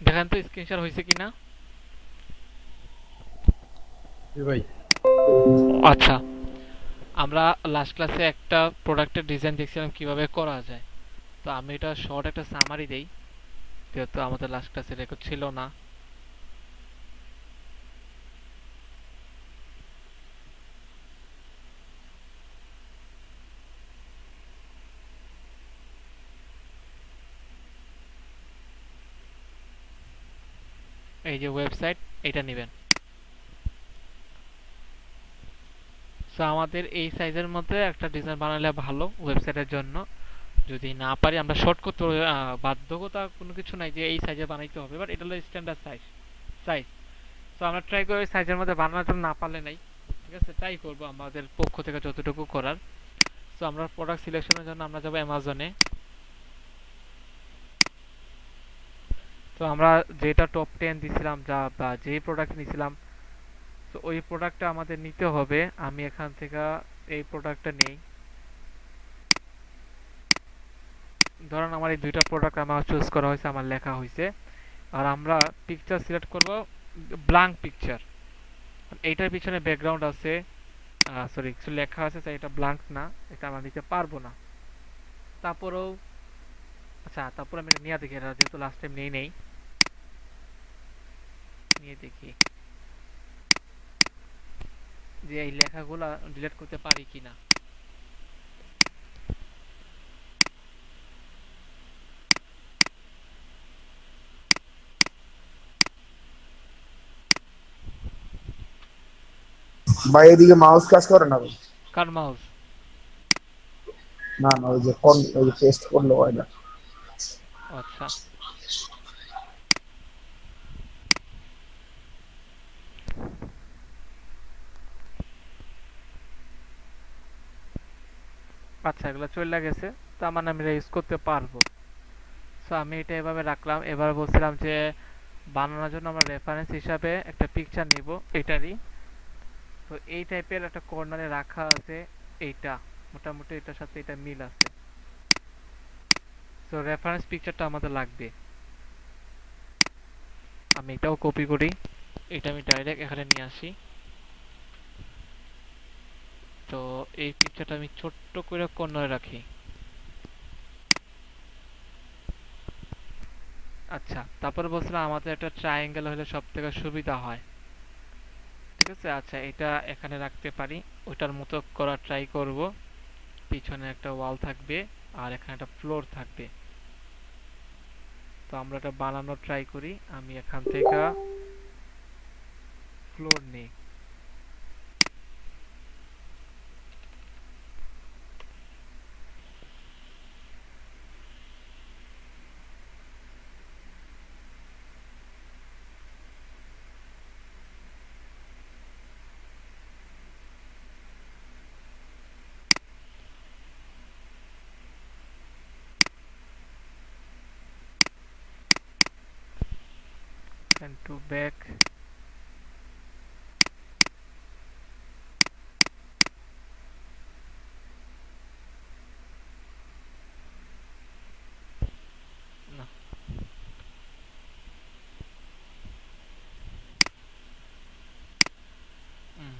দেখেন তো screen share হয়েছে কিনা। জি ভাই। আচ্ছা, আমরা লাস্ট ক্লাসে একটা প্রোডাক্টের ডিজাইন দেখছিলাম কিভাবে করা যায়। তো আমি এটা শর্ট একটা সামারি দেই, যেহেতু আমাদের লাস্ট ক্লাসে রেকর্ড ছিল না। এই যে ওয়েবসাইট, এটা নেবেন। সো আমাদের এই সাইজের মধ্যে একটা ডিজাইন বানালে ভালো ওয়েবসাইটের জন্য। যদি না পারি আমরা শর্ট করতে পারবো, বাধ্যকতা কোনো কিছু নাই যে এই সাইজে বানাইতে হবে, বাট এটা হলো স্ট্যান্ডার্ড সাইজ। তো আমরা ট্রাই করি সাইজের মধ্যে বানাতে, না পারলে নাই, ঠিক আছে, ট্রাই করবো আমাদের পক্ষ থেকে যতটুকু করার। তো আমরা প্রোডাক্ট সিলেকশনের জন্য আমরা যাবো অ্যামাজনে। তো আমরা যেটা টপ 10 দিছিলাম, যা বা যেই প্রোডাক্ট নিছিলাম, তো ওই প্রোডাক্টটা আমাদের নিতে হবে। আমি এখান থেকে এই প্রোডাক্টটা নেই। ধরুন আমার এই দুইটা প্রোডাক্ট আমার চুজ করা হয়েছে, আমার লেখা হয়েছে। আর আমরা পিকচার সিলেক্ট করব, ব্ল্যাঙ্ক পিকচার। এইটার পিছনে ব্যাকগ্রাউন্ড আছে, সরি কিছু লেখা আছে, তাই এটা ব্ল্যাঙ্ক না, এটা আমরা নিতে পারবো না। তারপরেও আচ্ছা, তারপর আমি এটা নিয়ে দেখি, এটা যেহেতু লাস্ট টাইম নেই নেই, নিয়ে দেখি যে এই লেখাগুলা ডিলিট করতে পারি কিনা। ভাই এদিকে মাউস কাজ করে না ভাই। কার মাউস? না না, ওই যে কোন ওই যে টেস্ট করলো হয় না। আচ্ছা, আচ্ছা, এগুলো চলে গেছে। তার মানে আমি এটা ইউজ করতে পারবো। সো আমি এটা এভাবে রাখলাম। এবার বলছিলাম যে বানানোর জন্য আমরা রেফারেন্স হিসাবে একটা পিকচার নিব এটারই। তো এই টাইপের একটা কর্নারে রাখা আছে এইটা, মোটামুটি এটার সাথে এটা মিল আছে। সো রেফারেন্স পিকচারটা আমাদের লাগবে। আমি এটাও কপি করি, এটা আমি ডাইরেক্ট এখানে নিয়ে আসি। তো এই পিকচারটা আমি ছোট্ট করে কর্নারে রাখি। আচ্ছা, তারপরে বলছিলাম আমাদের একটা ট্রায়াঙ্গেল হলে সব থেকে সুবিধা হয়, ঠিক আছে। আচ্ছা, এটা এখানে রাখতে পারি, ওটার মতো করার ট্রাই করব। পিছনে একটা ওয়াল থাকবে আর এখানে একটা ফ্লোর থাকবে। তো আমরা এটা বানানোর ট্রাই করি। আমি এখান থেকে ফ্লোর নেই। Send to back. না,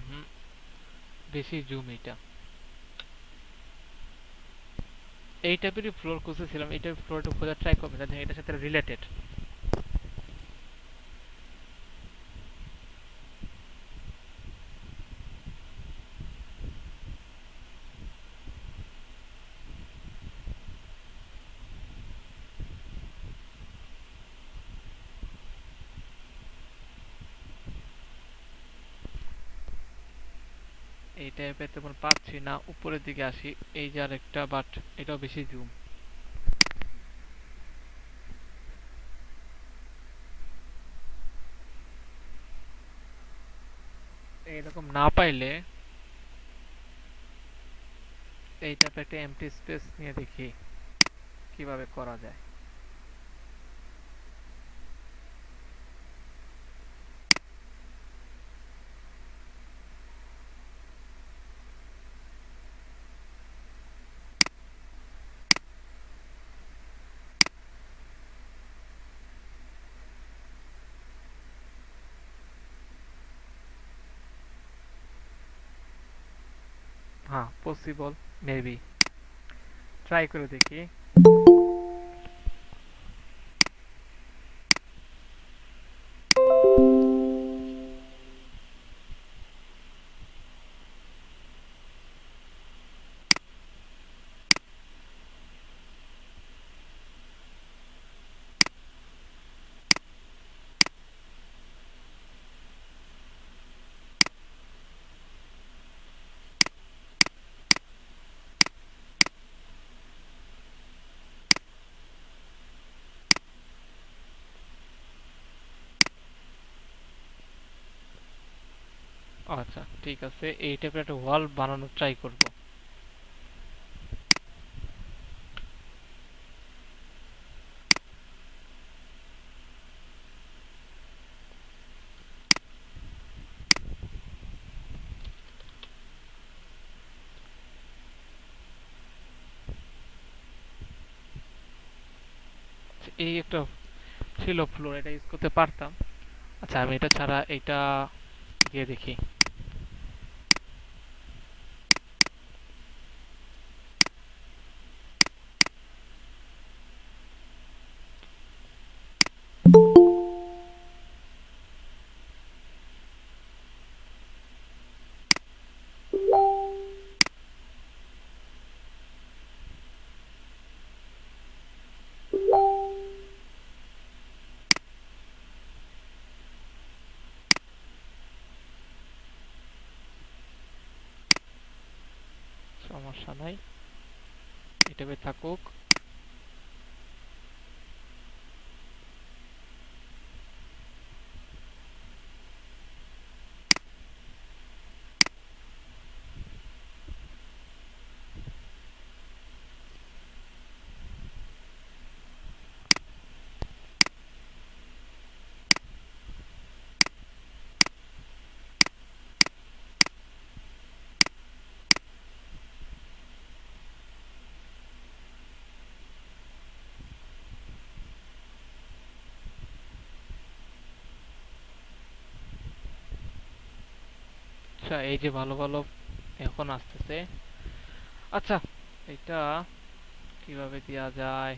হুম, বেশি জুম এটা। এই টাইপেরই ফ্লোর খুঁজতেছিলাম, এই টাইপের ফ্লোরটা খোঁজার ট্রাই করবেন যাতে এটার সাথে রিলেটেড। এই টাইপের তেমন পাচ্ছি না, উপরের দিকে আসি। এই যে আরেকটা, বাট এটাও বেশি জুম। এইরকম না পাইলে এই টাইপের একটা এমটি স্পেস নিয়ে দেখি কিভাবে করা যায়। হ্যাঁ পসিবল, মেবি, ট্রাই করে দেখি। আচ্ছা ঠিক আছে, এই টাইপের একটা ওয়াল বানানোর ট্রাই করব। এই একটা ছিল ফ্লোর, এটা ইউজ করতে পারতাম। আচ্ছা আমি এটা ছাড়া এটা দিয়ে দেখি। সমস্যা নাই, এটা থাকুক। আচ্ছা এই যে ভালো ভালো এখন আসতেছে। আচ্ছা এটা কিভাবে দেওয়া যায়?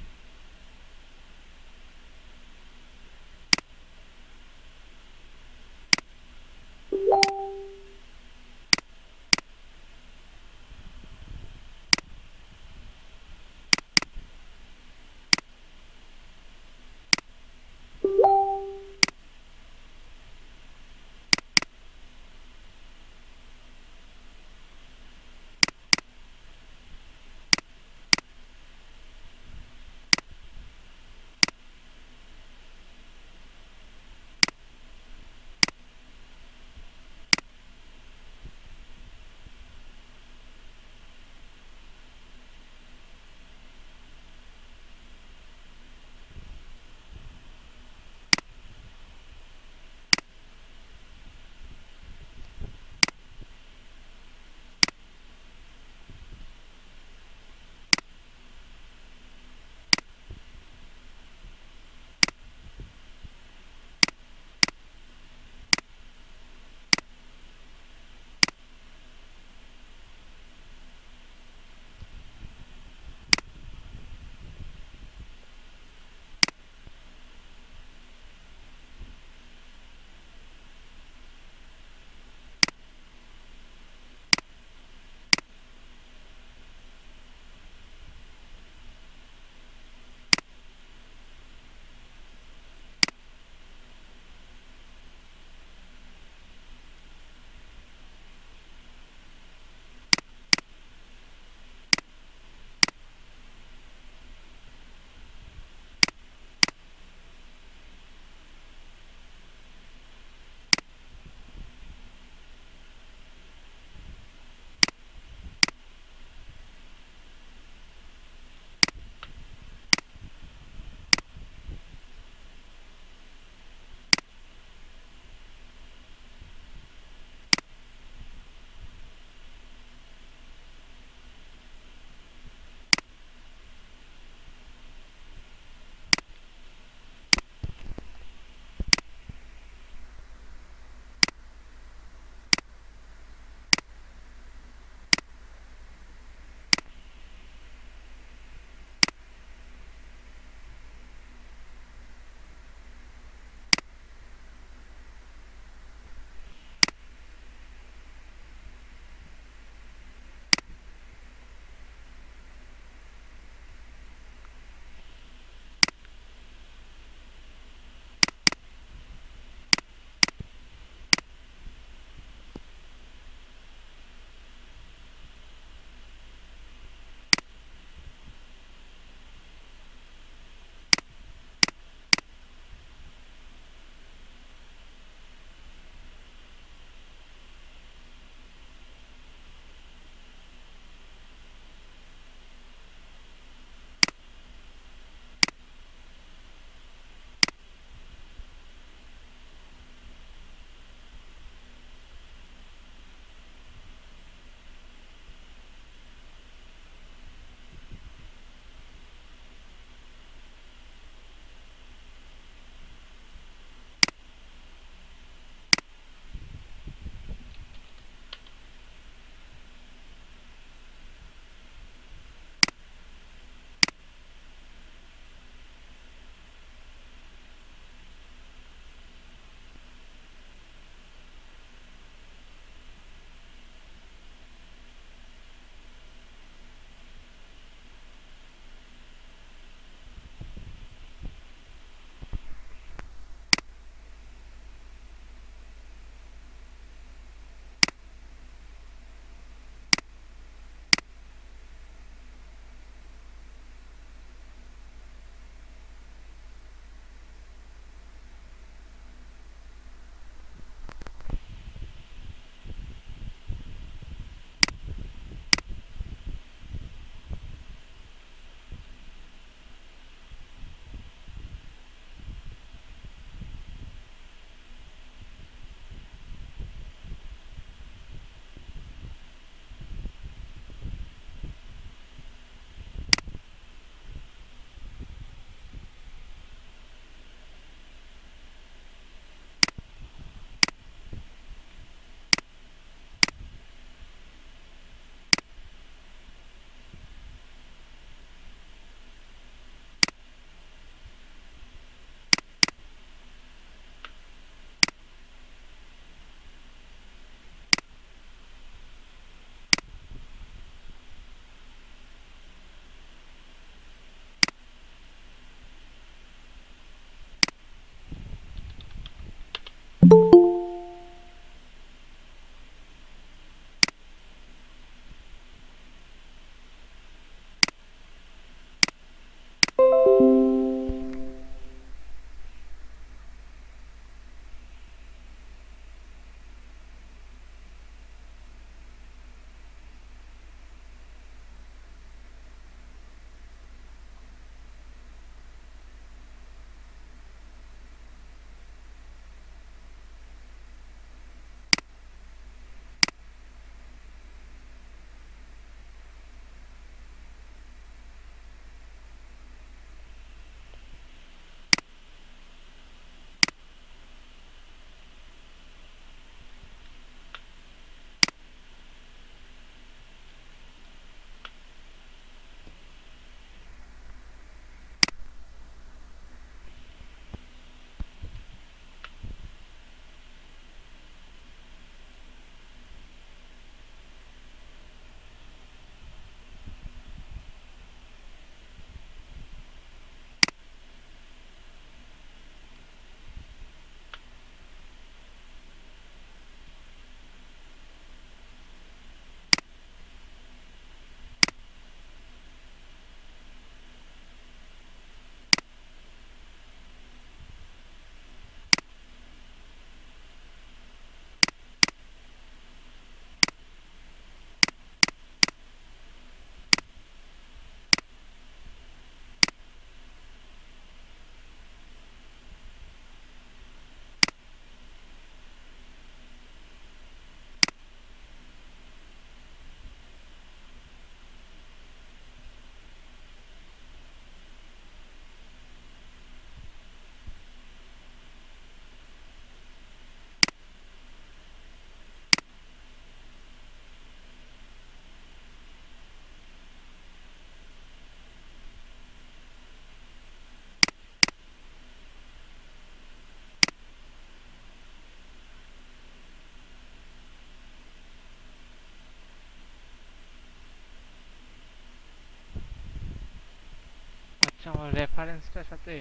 আচ্ছা, আমার রেফারেন্সটার সাথে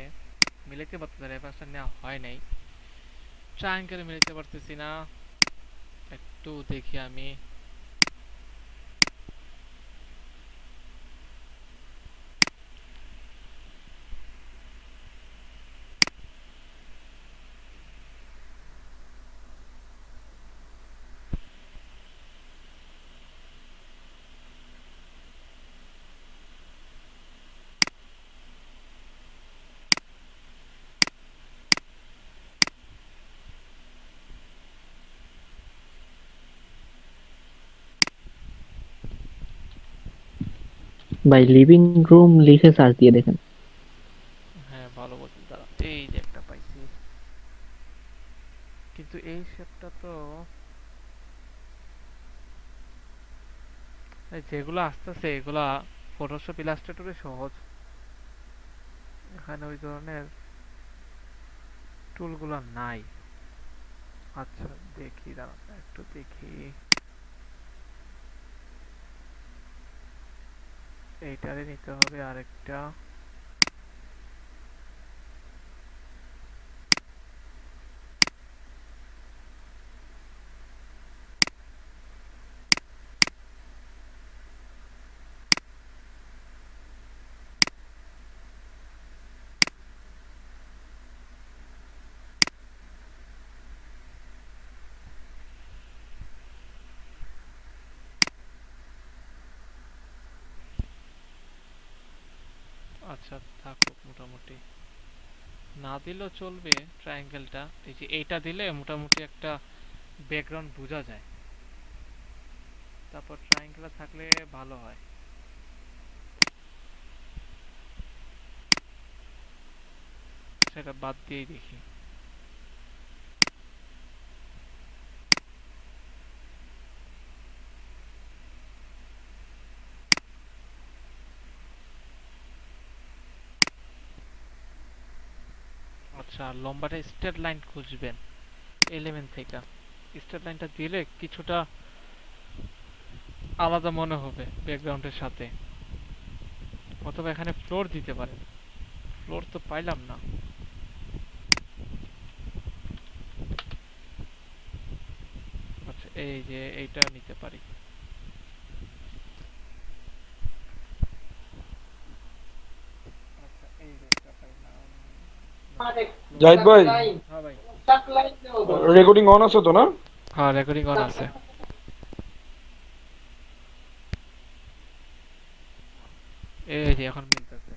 মিলাইতে পারতেছি না, রেফারেন্সটা নেওয়া হয় নাই। ট্রায়াঙ্গেল মিলাইতে পারতেছি না, একটু দেখি আমি। ভাই লিভিং রুম লিখে সার্চ দিয়ে দেখেন। হ্যাঁ, ভালো বলছেন তারা। এই যে একটা পাইছি, কিন্তু এই শেপটা তো যেগুলো আসতেছে এগুলা ফটোশপ ইলাস্ট্রেটরে সহজ, এখানে ওই ধরনের টুলগুলো নাই। আচ্ছা, দেখি দাঁড়া একটু দেখি। এইটারে নিতে হবে আরেকটা। আচ্ছা, থাকুক মোটামুটি, না দিলেও চলবে ট্রায়াঙ্গেলটা। এই যে এইটা দিলে মোটামুটি একটা ব্যাকগ্রাউন্ড বোঝা যায়, তারপর ট্রায়াঙ্গেল থাকলে ভালো হয়। সেটা বাদ দিয়েই দেখি। আচ্ছা, লম্বাটা স্ট্রেট লাইন খুঁজবেন এলিমেন্ট থেকে। স্ট্রেট লাইনটা দিলে কিছুটা আলাদা মনে হবে ব্যাকগ্রাউন্ডের সাথে, অথবা এখানে ফ্লোর দিতে পারেন। ফ্লোর তো পাইলাম না। আচ্ছা, এই যে এইটা নিতে পারি। আচ্ছা, এই যে একটা পাইলাম। জাহিদ ভাই, হ্যাঁ ভাই। রেকর্ডিং অন আছে তো না? হ্যাঁ, রেকর্ডিং অন আছে। এই যে এখন মিলতেছে।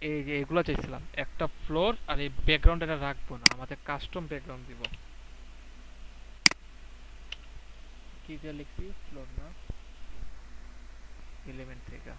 এই যে এগুলো চাইছিলাম, একটা ফ্লোর, আর এই ব্যাকগ্রাউন্ড এটা রাখবো না, আমাদের কাস্টম ব্যাকগ্রাউন্ড দিব। কি দিয়ে লিখছি? ফ্লোর না, এলিমেন্ট থেকে।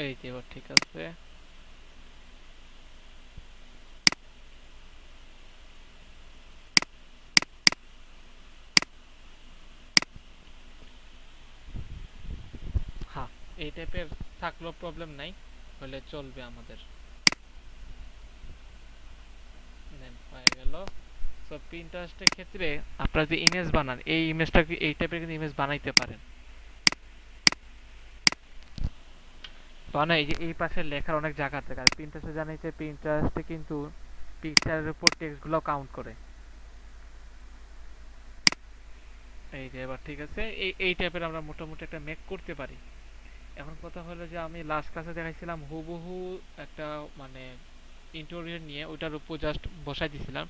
এই যে এবার ঠিক আছে। হ্যাঁ, এই টাইপের থাকলেও প্রবলেম নাই, হলে চলবে আমাদের। দেন হয়ে গেল। সো প্রিন্টারেস্টের ক্ষেত্রে আপনারা যে ইমেজ বানান, এই ইমেজটা এই টাইপের কিন্তু ইমেজ বানাইতে পারেন। বানাই এই যে এই পাশে লেখার অনেক জায়গা থাকে, আর প্রিন্টারেস্টে জানাই যে প্রিন্টারেস্টে কিন্তু পিকচারের উপর টেক্সটগুলো কাউন্ট করে। এই যে এবার ঠিক আছে, এই টাইপের আমরা মোটামুটি একটা মেক করতে পারি। এখন কথা হলো যে আমি লাস্ট ক্লাসে দেখাইছিলাম হুবহু একটা মানে ইন্টোরিয়র নিয়ে ওইটার উপর জাস্ট বসাই দিছিলাম।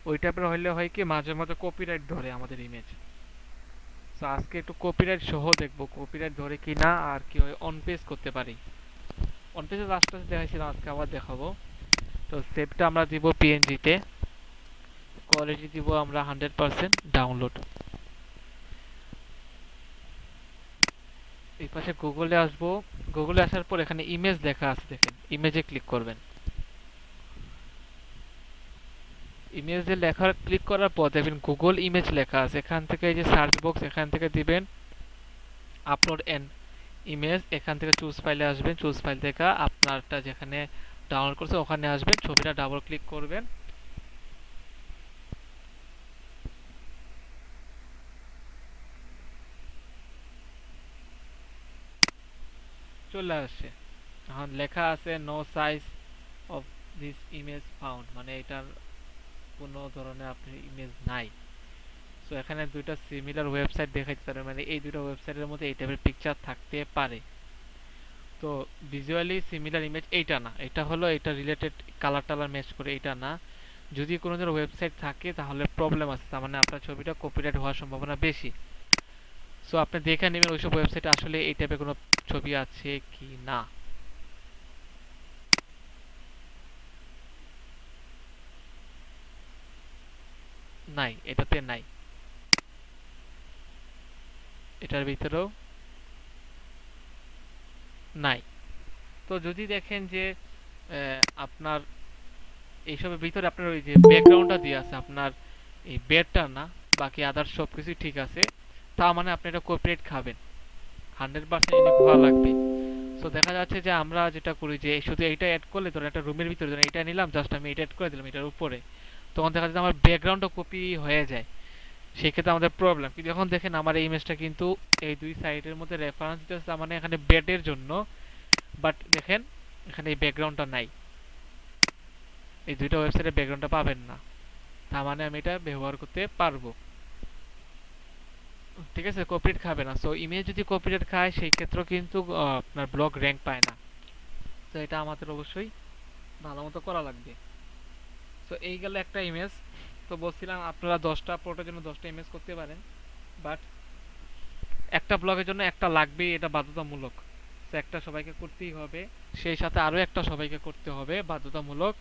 ওই টাইপের হইলে হয় কি মাঝে মাঝে কপিরাইট ধরে আমাদের ইমেজ। তো আজকে একটু কপিরাইট সহ দেখবো কপিরাইট ধরে কি না, আর কি হয় অন পেজ করতে পারি। অন পেজে লাস্টে দেখাইছিলাম, আজকে আবার দেখাবো। তো সেভটা আমরা দিব পিএনজি তে, কোয়ালিটি দিব আমরা 100% ডাউনলোড। এই পাশে গুগলে আসবো। গুগলে আসার পর এখানে ইমেজ লেখা আছে, দেখেন ইমেজে ক্লিক করবেন। ইমেজে লেখা ক্লিক করার পর দেখবেন গুগল ইমেজ লেখা আছে, এখান থেকে এই যে সার্চ বক্স, এখান থেকে দিবেন আপলোড এন ইমেজ। এখান থেকে চুজ ফাইলে আসবেন, চুজ ফাইল থেকে আপনারটা যেখানে ডাউনলোড করছে ওখানে আসবেন, ছবিটা ডাবল ক্লিক করবেন। চলে আসছে, এখন লেখা আছে no size of this image found, মানে এটার কোনো ধরনের আপনার ইমেজ নাই। সো এখানে দুইটা সিমিলার ওয়েবসাইট দেখাইতে পারে, মানে এই দুইটা ওয়েবসাইটের মধ্যে এই টাইপের পিকচার থাকতে পারে। তো ভিজুয়ালি সিমিলার ইমেজ এইটা না, এটা হলো এটা রিলেটেড কালার টালার ম্যাচ করে, এটা না। যদি কোনো ধরনের ওয়েবসাইট থাকে তাহলে প্রবলেম আছে, তার মানে আপনার ছবিটা কপিরাইট হওয়ার সম্ভাবনা বেশি। সো আপনি দেখে নেবেন ওইসব ওয়েবসাইটে আসলে এই টাইপের কোনো ছবি আছে কি না। নাই, এটাতে নাই, এটার ভিতরেও নাই। তো যদি দেখেন যে আপনার এইসবের ভিতরে আপনার ওই যে ব্যাকগ্রাউন্ডটা দিয়ে আছে আপনার এই বেডটা না, বাকি আদার সব কিছুই ঠিক আছে, তা মানে আপনি এটা কপিরাইট খাবেন, 100% ইউনিক হওয়া লাগবে। সো দেখা যাচ্ছে যে আমরা যেটা করি যে শুধু এইটা অ্যাড করলে, ধরুন একটা রুমের ভিতরে ধরুন এইটা নিলাম, জাস্ট আমি এটা অ্যাড করে দিলাম এটার উপরে, তখন দেখা যাচ্ছে আমার ব্যাকগ্রাউন্ডটা কপি হয়ে যায়, সেক্ষেত্রে আমাদের প্রবলেম। কিন্তু এখন দেখেন আমার এই ইমেজটা কিন্তু এই দুই সাইডের মধ্যে রেফারেন্স দিতেছে, তার মানে এখানে বেডের জন্য, বাট দেখেন এখানে এই ব্যাকগ্রাউন্ডটা নাই, এই দুইটা ওয়েবসাইটে ব্যাকগ্রাউন্ডটা পাবেন না, তার মানে আমি এটা ব্যবহার করতে পারবো। ঠিক আছে, কপিরাইট খাবে না। সো ইমেজ যদি কপিরাইট খায় সেই ক্ষেত্রেও কিন্তু আপনার ব্লগ র্যাঙ্ক পায় না। তো এটা আমাদের অবশ্যই ভালো মতো করা লাগবে। সো এই গেল একটা ইমেজ। তো বলছিলাম আপনারা 10টা আপলোডের জন্য 10টা ইমেজ করতে পারেন, বাট একটা ব্লগের জন্য একটা লাগবেই, এটা বাধ্যতামূলক। সো একটা সবাইকে করতেই হবে, সেই সাথে আরও একটা সবাইকে করতে হবে বাধ্যতামূলক,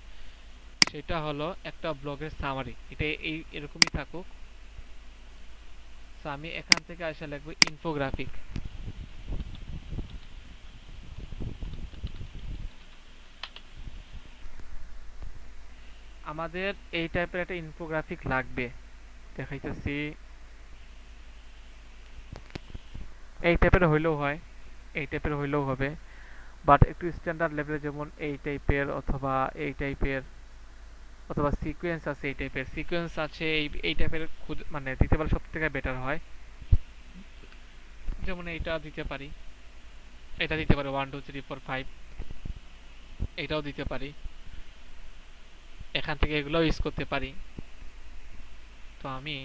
সেটা হলো একটা ব্লগের সামারি। এটা এই এরকমই থাকুক। সো আমি এখান থেকে আসে লিখবো ইনফোগ্রাফিক। আমাদের এই টাইপের একটা ইনফোগ্রাফিক লাগবে, দেখাইতেছি। এই টাইপের হইলেও হয়, এই টাইপের হইলেও হবে, বাট একটু স্ট্যান্ডার্ড লেভেলে, যেমন এই টাইপের অথবা এই টাইপের, অথবা সিকোয়েন্স আছে, এই টাইপের সিকোয়েন্স আছে, এই টাইপের মানে দিতে পারলে সব থেকে বেটার হয়। যেমন এইটা দিতে পারি, এটা দিতে পারি 1 2 3 4 5, এটাও দিতে পারি, এখান থেকে এগুলোও ইউজ করতে পারি। তো আমি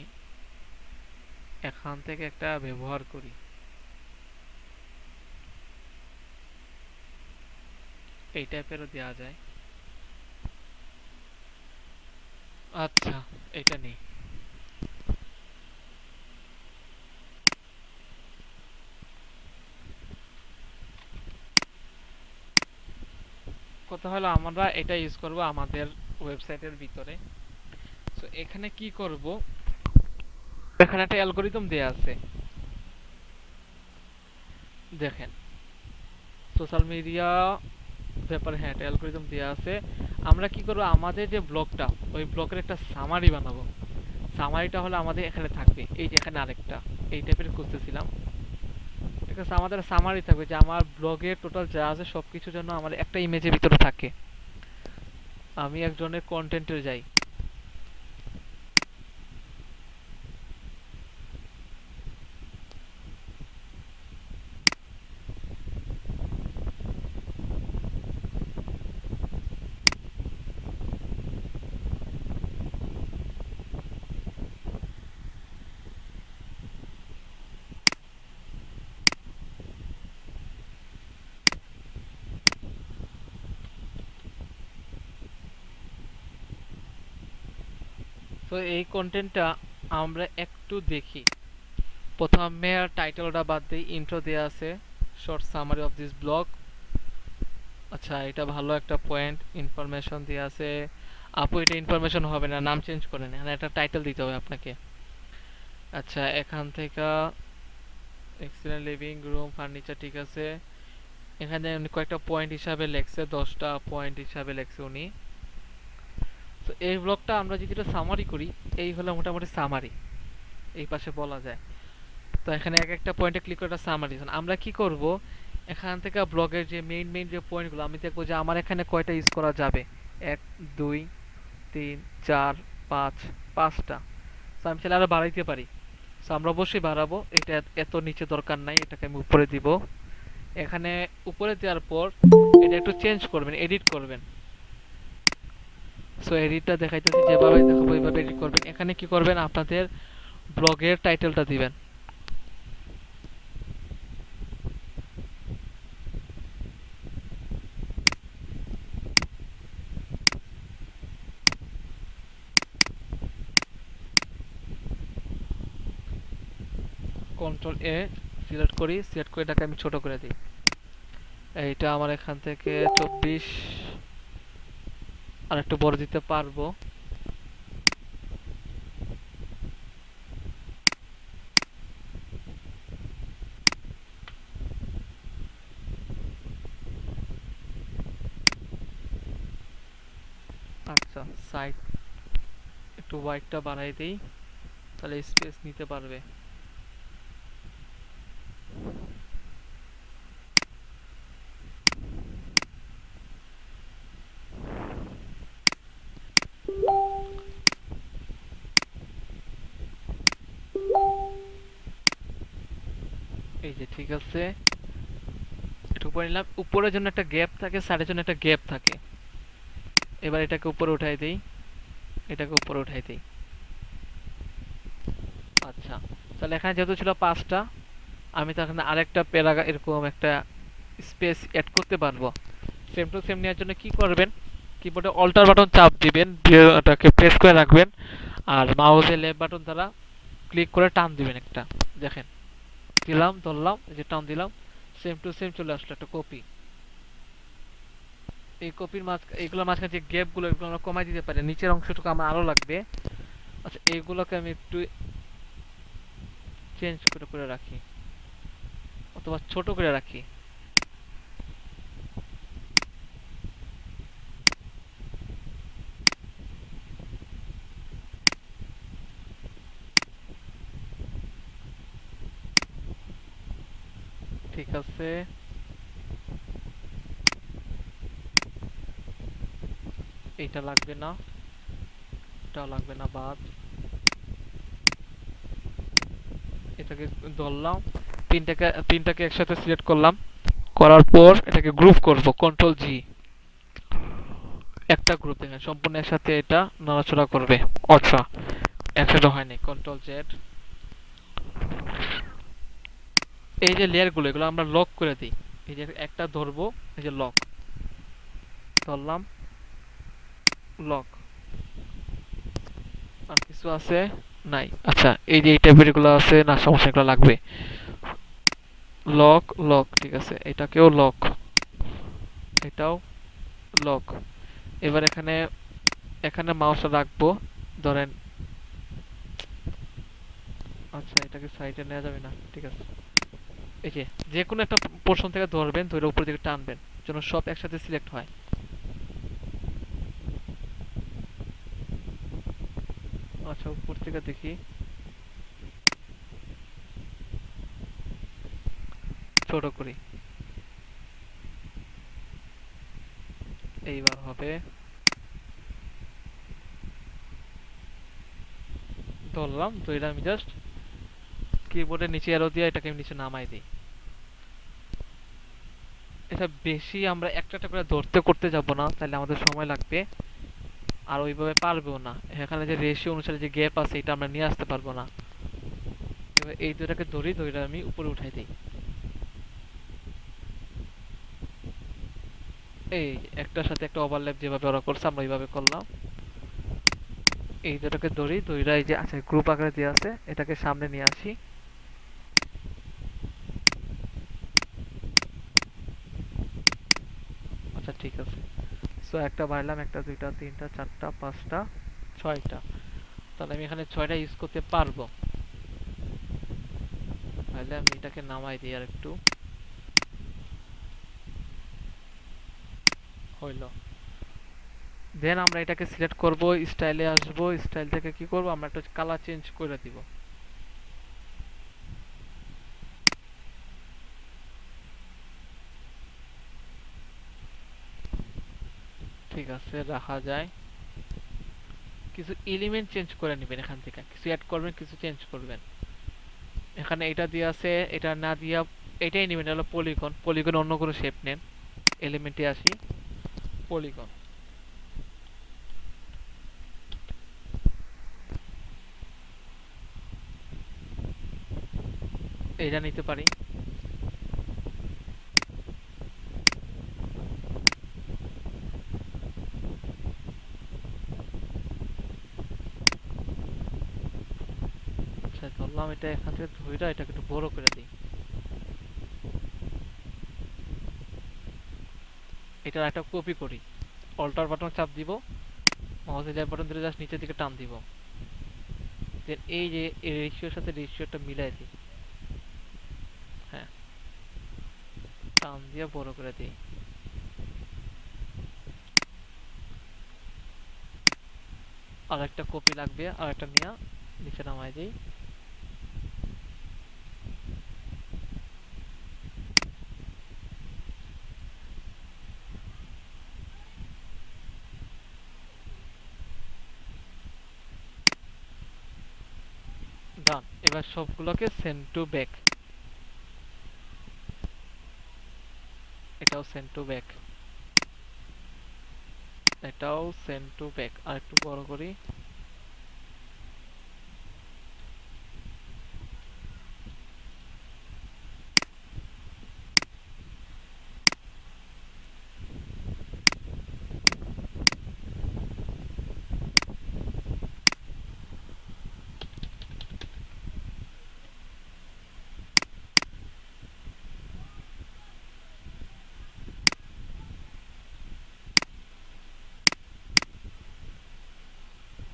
এখান থেকে একটা ব্যবহার করি, এই টাইপেরও দেওয়া যায়। আচ্ছা, এটা নেই। কথা হলো আমরা এটা ইউজ করব আমাদের ওয়েবসাইটের ভিতরে। সো এখানে কি করব, এখানে একটা অ্যালগরিদম দেয়া আছে, দেখেন সোশ্যাল মিডিয়া ব্যাপারে, হ্যাঁ একটা অ্যালগরিদম দেয়া আছে। আমরা কি করব, আমাদের যে ব্লগটা, ওই ব্লগের একটা সামারি বানাবো। সামারিটা হলো আমাদের এখানে থাকবে, এই যে এখানে আরেকটা এই টাইপের খুঁজতেছিলাম, ঠিক আছে। আমাদের সামারি থাকবে যে আমার ব্লগে টোটাল যা আছে সবকিছু যেন আমার একটা ইমেজের ভিতরে থাকে। আমি একজনের কন্টেন্টে যাই, তো এই কন্টেন্টটা আমরা একটু দেখি। প্রথমে টাইটেলটা বাদ দিই, ইন্ট্রো দেওয়া আছে, short summary of this blog. আচ্ছা, এটা ভালো একটা পয়েন্ট, ইনফরমেশন দেওয়া আছে। আপু এটা ইনফরমেশন হবে না, নাম চেঞ্জ করেন, এখানে একটা টাইটেল দিতে হবে আপনাকে। আচ্ছা, এখান থেকে এক্সিলেন্ট লিভিং রুম ফার্নিচার, ঠিক আছে। এখানে উনি কয়েকটা পয়েন্ট হিসাবে লেখছে, 10টা পয়েন্ট হিসাবে লেখছে উনি। তো এই ব্লগটা আমরা যদি এটা সামারি করি, এই হলো মোটামুটি সামারি, এই পাশে বলা যায়। তো এখানে এক একটা পয়েন্টে ক্লিক করে একটা সামারি। আমরা কি করব, এখান থেকে ব্লগের যে মেইন মেইন যে পয়েন্টগুলো আমি দেখবো যে আমার এখানে কয়টা ইউজ করা যাবে। 1 2 3 4 5, 5টা। তো আমি চাইলে আরো বাড়াইতে পারি। তো আমরা অবশ্যই বাড়াবো, এটা এত নিচে দরকার নাই, এটাকে আমি উপরে দিব। এখানে উপরে দেওয়ার পর এটা একটু চেঞ্জ করবেন, এডিট করবেন। সো এডিটটা দেখাইতেছি, যেভাবে দেখাবো এইভাবে এডিট করবেন। এখানে কি করবেন, আপনাদের ব্লগের টাইটেলটা দিবেন। কন্ট্রোল এ সিলেক্ট করি, সিলেক্ট করে এটাকে আমি ছোট করে দিই। এইটা আমার এখান থেকে 24 আর একটু বড় দিতে পারবো। আচ্ছা, সাইড একটু হোয়াইটটা বাড়াই দেই, তাহলে স্পেস নিতে পারবে। এই যে ঠিক আছে, একটু উপরে নিলাম। উপরের জন্য একটা গ্যাপ থাকে, সাইডের জন্য একটা গ্যাপ থাকে। এবার এটাকে উপরে উঠাই দেই, এটাকে উপরে উঠাই দেই। আচ্ছা, তাহলে এখানে যেহেতু ছিল 5টা, আমি তো এখানে আরেকটা প্যারাগ্রাফ এরকম একটা স্পেস অ্যাড করতে পারবো। সেম টু সেম নেওয়ার জন্য কি করবেন, কিবোর্ডে অল্টার বাটন চাপ দিবেন, দিয়ে ওটাকে প্রেস করে রাখবেন, আর মাউসের লেফট বাটন দ্বারা ক্লিক করে টান দিবেন একটা। দেখেন, দিলাম, ধরলাম, এই যে টান দিলাম, সেম টু সেম চলে আসলো একটা কপি। এই কপির এইগুলোর মাঝখানে যে গ্যাপগুলো, এগুলো আমরা কমাই দিতে পারি, নিচের অংশটুকু আমার আরো লাগবে। আচ্ছা, এইগুলোকে আমি একটু চেঞ্জ করে করে রাখি, অথবা ছোট করে রাখি। ঠিক আছে, এইটা লাগবে না, এটাও লাগবে না, বাদ। এটাকে ধরলাম, তিনটাকে একসাথে সিলেক্ট করলাম, করার পর এটাকে গ্রুপ করব, কন্ট্রোল জি। একটা গ্রুপ দেখেন সম্পূর্ণ একসাথে এটা নড়াচড়া করবে। আচ্ছা, একসাথে হয়নি, কন্ট্রোল জেড। এই যে লেয়ার গুলো, এগুলো আমরা লক করে দিই। এই যে একটা ধরবো, এই যে লক ধরলাম, লক। আর কিছু আছে নাই? আচ্ছা, এই যে এই টাইপের এগুলো আছে না, সমস্যা, এগুলো লাগবে। লক, লক, ঠিক আছে, এটাকেও লক, এটাও লক। এবার এখানে এখানে মাউসটা রাখবো, ধরেন। আচ্ছা, এটাকে সাইডে নেওয়া যাবে না, ঠিক আছে। এই যে যে কোনো একটা পোর্শন থেকে ধরবেন, ধরে উপর দিকে টানবেন, যেন সব একসাথে সিলেক্ট হয়। আচ্ছা, উপর থেকে দেখি, ছোট করি, এইবার হবে। ধরলাম, তো এটা আমি জাস্ট কিবোর্ডের নিচে অ্যারো দিয়ে এটাকে আমি নিচে নামাই দিই। এটা বেশি আমরা একটা একটা করে ধরতে করতে যাব না, তাহলে আমাদের সময় লাগবে, আর ওইভাবে পারবেও না। এখানে যে রেশিও অনুসারে যে গ্যাপ আছে, এটা আমরা নিয়ে আসতে পারবো না। এবার এই দুটাকে ধরি, ধরে আমি উপরে উঠাই দিই। এই একটার সাথে একটা ওভারল্যাপ যেভাবে ওরা করছে, আমরা ওইভাবে করলাম। এই দুটাকে ধরি, ধইরা এই যে আচ্ছা গ্রুপ আকারে দেওয়া আছে, এটাকে সামনে নিয়ে আসি। আচ্ছা ঠিক আছে। সো একটা বাড়লাম, একটা দুইটা তিনটা চারটা পাঁচটা ছয়টা। তাহলে আমি এখানে ছয়টা ইউজ করতে পারবো। তাহলে আমি এটাকে নামাই দিই আর একটু। হইলো। দেন আমরা এটাকে সিলেক্ট করব, স্টাইলে আসবো, স্টাইল থেকে কি করব, আমরা একটা কালার চেঞ্জ করে দিব। ঠিক আছে, রাখা যায়। কিছু এলিমেন্ট চেঞ্জ করে নেবেন, এখান থেকে কিছু অ্যাড করবেন, কিছু চেঞ্জ করবেন। এখানে এটা দিয়ে আছে, এটা না দিয়া এটাই নেবেন, হলো পলিগন। পলিগন অন্য কোনো শেপ নেন। এলিমেন্টে আসি, পলিগন এটা নিতে পারি। আচ্ছা ধরলাম, এটা এখান থেকে ধইরা এটাকে একটু বড় করে দিই। এটার একটা কপি করি, অল্টার বাটন চাপ দিব, মাউসের লেফট বাটন ধরে জাস্ট নিচের দিকে টান দিব। দেন এই যে রেশিওর সাথে রেশিওটা মিলাই দিই। হ্যাঁ, টান দিয়ে বড় করে দিই। আর একটা কপি লাগবে, আর একটা নিয়ে নিচে নামাই দিই। ডান। এবার সবগুলোকে সেন্ড টু ব্যাক। এটাও সেন্ড টু ব্যাক, এটাও সেন্ড টু ব্যাক। আর একটু বড় করি।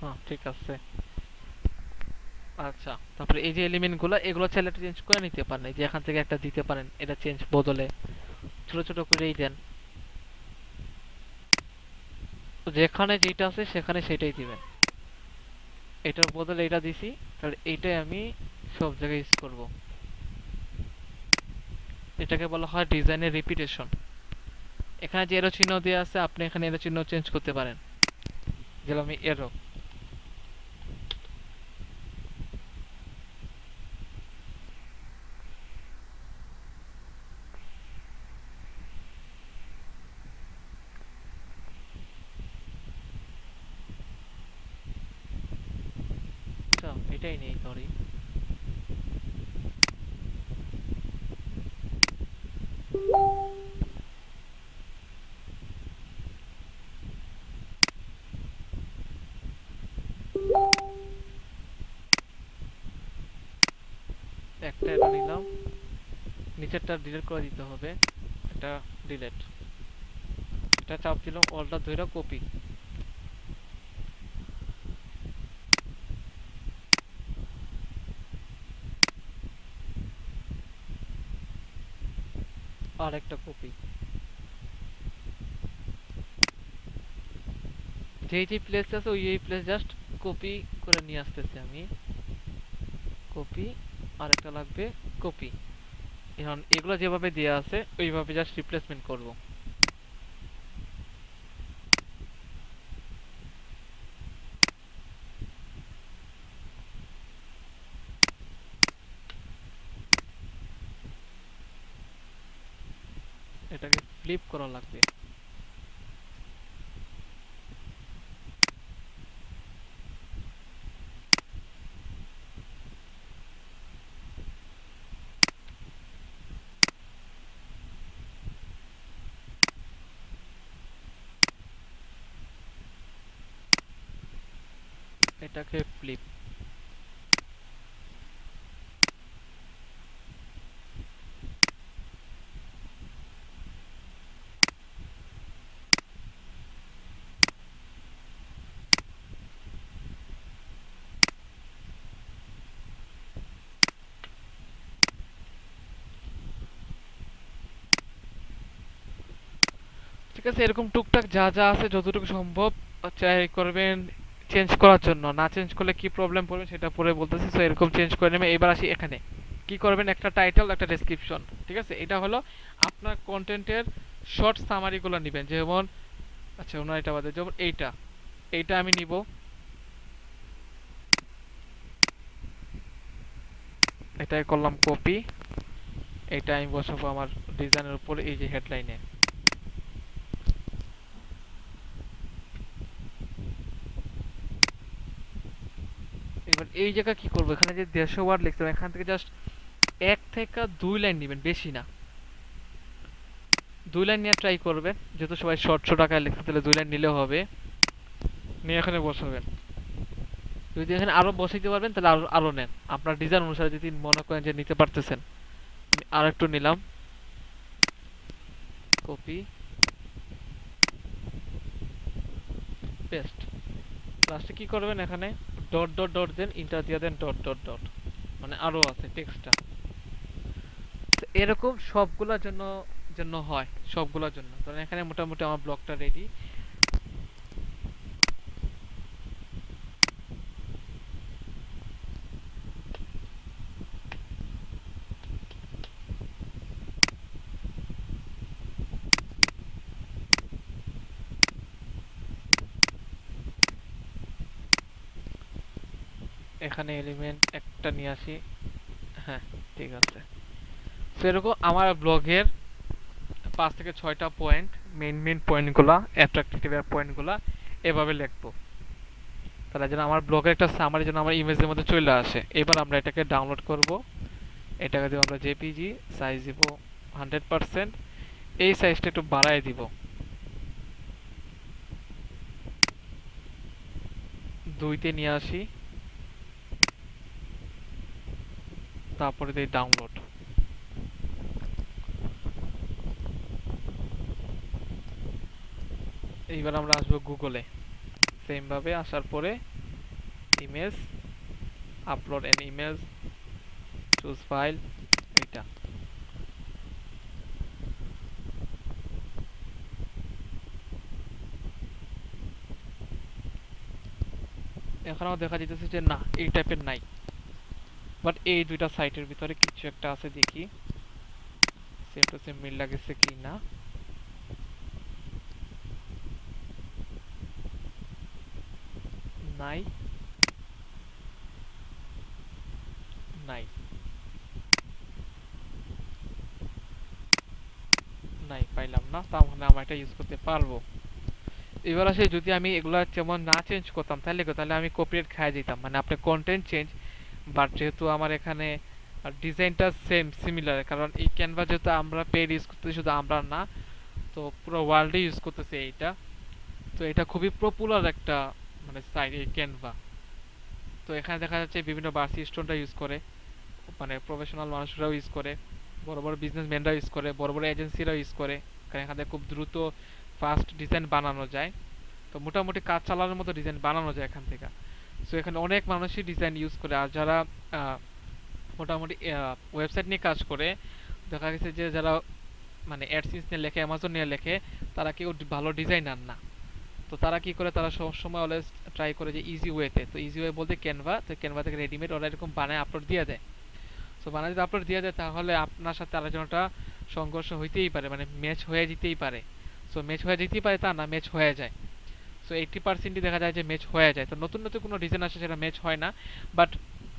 হ্যাঁ ঠিক আছে। আচ্ছা, তারপরে এই যে এলিমেন্ট গুলো, এগুলো চাইলে চেঞ্জ করে নিতে পারেন। এই যে এখান থেকে একটা দিতে পারেন, এটা চেঞ্জ বদলে ছোট ছোট করেই দেন। তো যেখানে যেটা আছে সেখানে সেটাই দিবেন। এটার বদলে এটা দিছি, তাহলে এইটাই আমি সব জায়গায় ইউজ করব। এটাকে বলা হয় ডিজাইনের রিপিটেশন। এখানে যে এরো চিহ্ন দেওয়া আছে, আপনি এখানে এরো চিহ্ন চেঞ্জ করতে পারেন। যেমন আমি এরো, আচ্ছা এটাই নেই ধরি। একটা এরো নিলাম, নিচেরটা ডিলিট করে দিতে হবে। এটা ডিলিট, এটা চাপ দিলাম, অলটা ধরে কপি। আর একটা কপি। যেই যে প্লেস আছে ওই এই প্লেস জাস্ট কপি করে নিয়ে আসতেছি আমি। কপি, আর একটা লাগবে কপি। এখন এগুলো যেভাবে দেওয়া আছে ওইভাবে জাস্ট রিপ্লেসমেন্ট করব। এটাকে ফ্লিপ করা লাগবে। এটাকে ফ্লিপ। ঠিক আছে, এরকম টুকটাক যা যা আছে যতটুকু সম্ভব ট্রাই করবেন চেঞ্জ করার জন্য। না চেঞ্জ করলে কি প্রবলেম পড়বে সেটা পরে বলতেছি। সো এরকম চেঞ্জ করে নেবে। এবার আসি এখানে কি করবেন, একটা টাইটেল একটা ডেসক্রিপশন। ঠিক আছে, এটা হলো আপনার কন্টেন্টের শর্ট সামারিগুলো নেবেন। যেমন আচ্ছা ওনার এটা বাদে, যেমন এইটা এইটা আমি নিব, এটাই করলাম কপি। এটা আমি বসাবো আমার ডিজাইনের উপরে, এই যে হেডলাইনে। এবার এই জায়গা কি করবো, এখানে যে 150 ওয়ার্ড লিখতে এখান থেকে জাস্ট 1 থেকে 2 লাইন নেবেন, বেশি না। 2 লাইন নিয়ে ট্রাই করবেন, যেহেতু সবাই শর্ট শর্ট আকারে লিখতে, তাহলে 2 লাইন নিলেও হবে। নিয়ে এখানে বসাবেন। যদি এখানে আরো বসাইতে পারবেন তাহলে আরো আরো নেন, আপনার ডিজাইন অনুসারে যদি মনে করেন যে নিতে পারতেছেন। আমি আর একটু নিলাম, কপি পেস্ট। লাস্টে কি করবেন, এখানে ডট ডট ডট দেন, ইন্টার দিয়ে দেন ডট ডট ডট, মানে আরো আছে টেক্সটটা। তো এরকম সবগুলোর জন্য জন্য হয়, সবগুলোর জন্য। তো এখানে মোটামুটি আমার ব্লগটা রেডি। এখানে এলিমেন্ট একটা নিয়ে আসি। হ্যাঁ ঠিক আছে। তো এরকম আমার ব্লগের 5 থেকে 6টা পয়েন্ট, মেইন মেইন পয়েন্টগুলা, অ্যাট্রাকটিভ পয়েন্টগুলা এভাবে লিখবো। তাহলে যেন আমার ব্লগের একটা সামারি যেন আমার ইমেজের মধ্যে চলে আসে। এবার আমরা এটাকে ডাউনলোড করব। এটাকে দিব আমরা জেপিজি, সাইজ দিব 100%। এই সাইজটা একটু বাড়ায় দিব, 2-তে নিয়ে আসি। তারপরে দিই ডাউনলোড। এইবার আমরা আসবো গুগলে। সেম ভাবে আসার পরে image, upload N image, choose file, এটা। এখানেও দেখা যেতেছে যে না, এই টাইপের নাই। বাট এই দুইটা সাইটের ভিতরে কিছু একটা আছে, দেখি সেম টু সেম মিল লাগেছে কি না। নাই, নাই, নাই, পাইলাম না। তাহলে আমরা এটা ইউজ করতে পারবো। এবার আসে যদি আমি এগুলা যেমন না চেঞ্জ করতাম তাহলে আমি কপিরাইট খায় যেতাম, মানে আপনি কন্টেন্ট চেঞ্জ। বাট যেহেতু আমার এখানে ডিজাইনটা সেম সিমিলার, কারণ এই ক্যানভা যেহেতু আমরা পেড ইউজ করতেছি, শুধু আমরা না, তো পুরো ওয়ার্ল্ডে ইউজ করতেছে এইটা। তো এটা খুবই পপুলার একটা মানে সাইট এই ক্যানভা। তো এখানে দেখা যাচ্ছে বিভিন্ন বার্সি স্টোনটা ইউজ করে, মানে প্রফেশনাল মানুষরাও ইউজ করে, বড় বড় বিজনেসম্যানরা ইউজ করে, বড় বড় এজেন্সিরাও ইউজ করে, কারণ এখানে খুব দ্রুত ফাস্ট ডিজাইন বানানো যায়। তো মোটামুটি কাজ চালানোর মতো ডিজাইন বানানো যায় এখান থেকে। সো এখানে অনেক মানুষই ডিজাইন ইউজ করে। আর যারা মোটামুটি ওয়েবসাইট নিয়ে কাজ করে, দেখা গেছে যে যারা মানে অ্যাডসেন্স নিয়ে লেখে, অ্যামাজন নিয়ে লেখে, তারা কেউ ভালো ডিজাইনার না। তো তারা কি করে, তারা সবসময় অলওয়েজ ট্রাই করে যে ইজি ওয়েতে। তো ইজি ওয়ে বলতে ক্যানভা। তো ক্যানভা থেকে রেডিমেড ওরা এরকম বানায় আপলোড দিয়ে দেয়। সো বানায় যদি আপলোড দিয়ে দেয়, তাহলে আপনার সাথে আলোচনাটা সংঘর্ষ হইতেই পারে, মানে ম্যাচ হয়ে যেতেই পারে। সো ম্যাচ হয়ে যেতেই পারে তা না, ম্যাচ হয়ে যায়। সো 80%ই দেখা যায় যে ম্যাচ হয়ে যায়। তো নতুন নতুন কোনো ডিজাইন আসে সেটা ম্যাচ হয় না, বাট